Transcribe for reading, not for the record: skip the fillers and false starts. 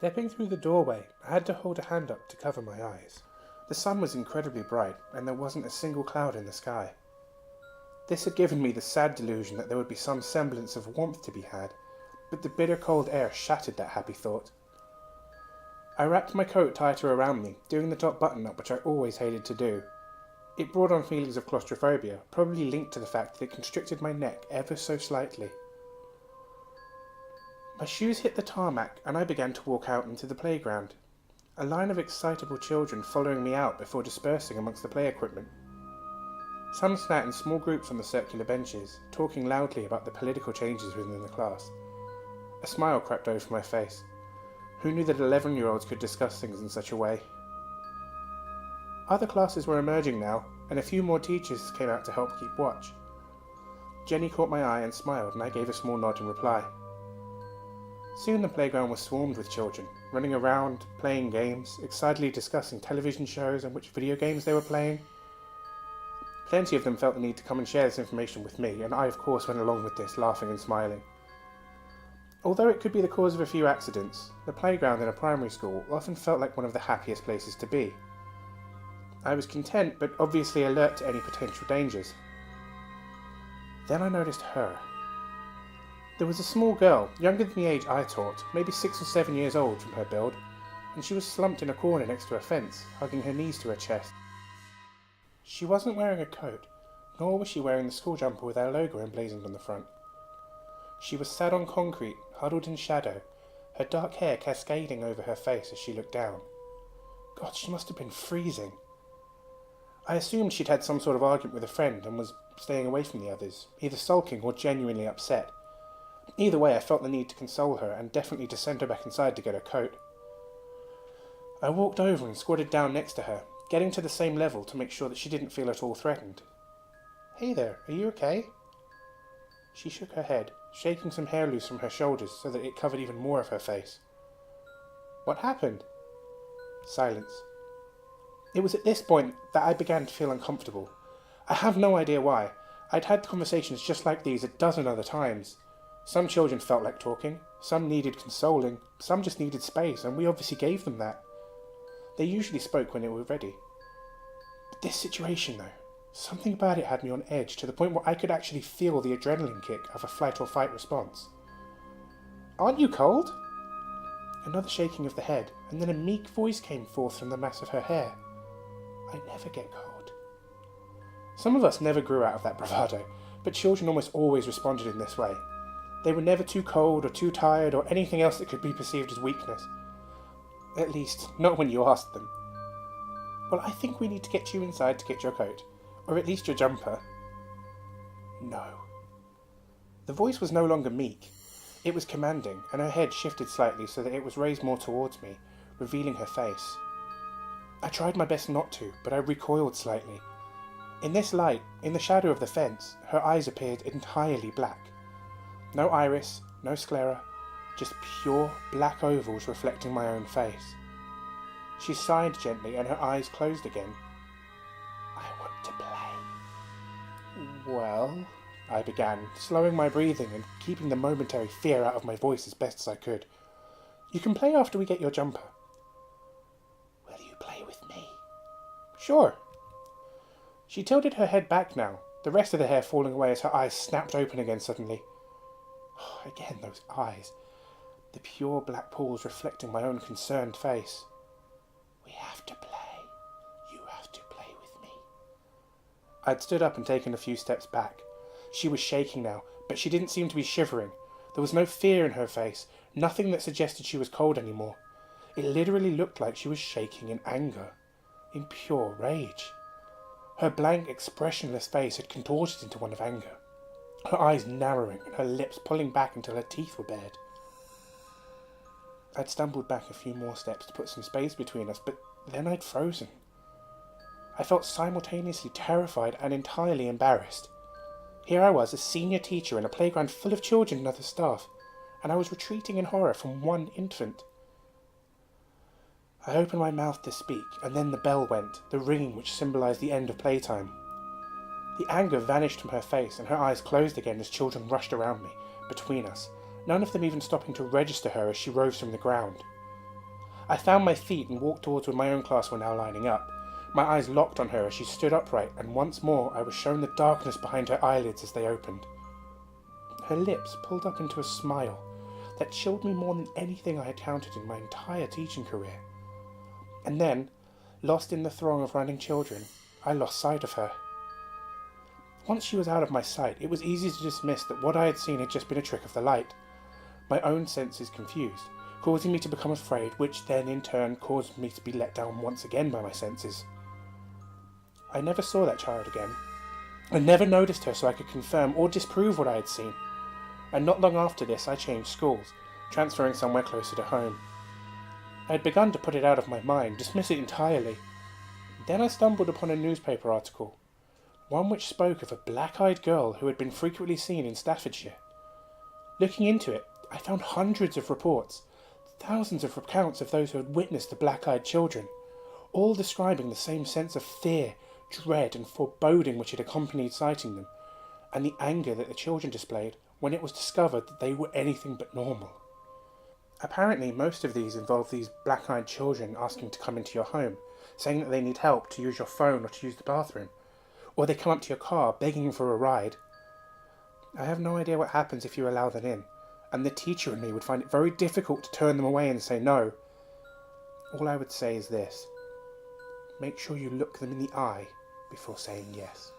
Stepping through the doorway, I had to hold a hand up to cover my eyes. The sun was incredibly bright, and there wasn't a single cloud in the sky. This had given me the sad delusion that there would be some semblance of warmth to be had, but the bitter cold air shattered that happy thought. I wrapped my coat tighter around me, doing the top button up, which I always hated to do. It brought on feelings of claustrophobia, probably linked to the fact that it constricted my neck ever so slightly. My shoes hit the tarmac and I began to walk out into the playground, a line of excitable children following me out before dispersing amongst the play equipment. Some sat in small groups on the circular benches, talking loudly about the political changes within the class. A smile crept over my face. Who knew that 11-year-olds could discuss things in such a way? Other classes were emerging now, and a few more teachers came out to help keep watch. Jenny caught my eye and smiled, and I gave a small nod in reply. Soon the playground was swarmed with children, running around, playing games, excitedly discussing television shows and which video games they were playing. Plenty of them felt the need to come and share this information with me, and I of course went along with this, laughing and smiling. Although it could be the cause of a few accidents, the playground in a primary school often felt like one of the happiest places to be. I was content, but obviously alert to any potential dangers. Then I noticed her. There was a small girl, younger than the age I taught, maybe 6 or 7 years old from her build, and she was slumped in a corner next to a fence, hugging her knees to her chest. She wasn't wearing a coat, nor was she wearing the school jumper with our logo emblazoned on the front. She was sat on concrete, huddled in shadow, her dark hair cascading over her face as she looked down. God, she must have been freezing. I assumed she'd had some sort of argument with a friend and was staying away from the others, either sulking or genuinely upset. Either way, I felt the need to console her and definitely to send her back inside to get her coat. I walked over and squatted down next to her, getting to the same level to make sure that she didn't feel at all threatened. "Hey there, are you okay?" She shook her head, shaking some hair loose from her shoulders so that it covered even more of her face. "What happened?" Silence. It was at this point that I began to feel uncomfortable. I have no idea why. I'd had conversations just like these a dozen other times. Some children felt like talking, some needed consoling, some just needed space, and we obviously gave them that. They usually spoke when they were ready. But this situation though, something about it had me on edge to the point where I could actually feel the adrenaline kick of a flight or fight response. "Aren't you cold?" Another shaking of the head, and then a meek voice came forth from the mass of her hair. "I never get cold." Some of us never grew out of that bravado, but children almost always responded in this way. They were never too cold or too tired or anything else that could be perceived as weakness. At least, not when you asked them. "Well, I think we need to get you inside to get your coat, or at least your jumper." No. The voice was no longer meek. It was commanding, and her head shifted slightly so that it was raised more towards me, revealing her face. I tried my best not to, but I recoiled slightly. In this light, in the shadow of the fence, her eyes appeared entirely black. No iris, no sclera, just pure black ovals reflecting my own face. She sighed gently and her eyes closed again. "I want to play." "Well," I began, slowing my breathing and keeping the momentary fear out of my voice as best as I could. "You can play after we get your jumper." "Will you play with me?" "Sure." She tilted her head back now, the rest of the hair falling away as her eyes snapped open again suddenly. Again, those eyes. The pure black pools reflecting my own concerned face. "We have to play. You have to play with me." I'd stood up and taken a few steps back. She was shaking now, but she didn't seem to be shivering. There was no fear in her face, nothing that suggested she was cold anymore. It literally looked like she was shaking in anger, in pure rage. Her blank, expressionless face had contorted into one of anger, her eyes narrowing and her lips pulling back until her teeth were bared. I'd stumbled back a few more steps to put some space between us, but then I'd frozen. I felt simultaneously terrified and entirely embarrassed. Here I was, a senior teacher in a playground full of children and other staff, and I was retreating in horror from one infant. I opened my mouth to speak, and then the bell went, the ringing which symbolised the end of playtime. The anger vanished from her face, and her eyes closed again as children rushed around me, between us, none of them even stopping to register her as she rose from the ground. I found my feet and walked towards where my own class were now lining up. My eyes locked on her as she stood upright, and once more I was shown the darkness behind her eyelids as they opened. Her lips pulled up into a smile that chilled me more than anything I had counted in my entire teaching career. And then, lost in the throng of running children, I lost sight of her. Once she was out of my sight, it was easy to dismiss that what I had seen had just been a trick of the light. My own senses confused, causing me to become afraid, which then in turn caused me to be let down once again by my senses. I never saw that child again. I never noticed her so I could confirm or disprove what I had seen. And not long after this I changed schools, transferring somewhere closer to home. I had begun to put it out of my mind, dismiss it entirely. Then I stumbled upon a newspaper article, one which spoke of a black-eyed girl who had been frequently seen in Staffordshire. Looking into it, I found hundreds of reports, thousands of accounts of those who had witnessed the black-eyed children, all describing the same sense of fear, dread and foreboding which had accompanied sighting them, and the anger that the children displayed when it was discovered that they were anything but normal. Apparently most of these involve these black-eyed children asking to come into your home, saying that they need help to use your phone or to use the bathroom, or they come up to your car begging for a ride. I have no idea what happens if you allow them in, and the teacher and me would find it very difficult to turn them away and say no. All I would say is this: make sure you look them in the eye before saying yes.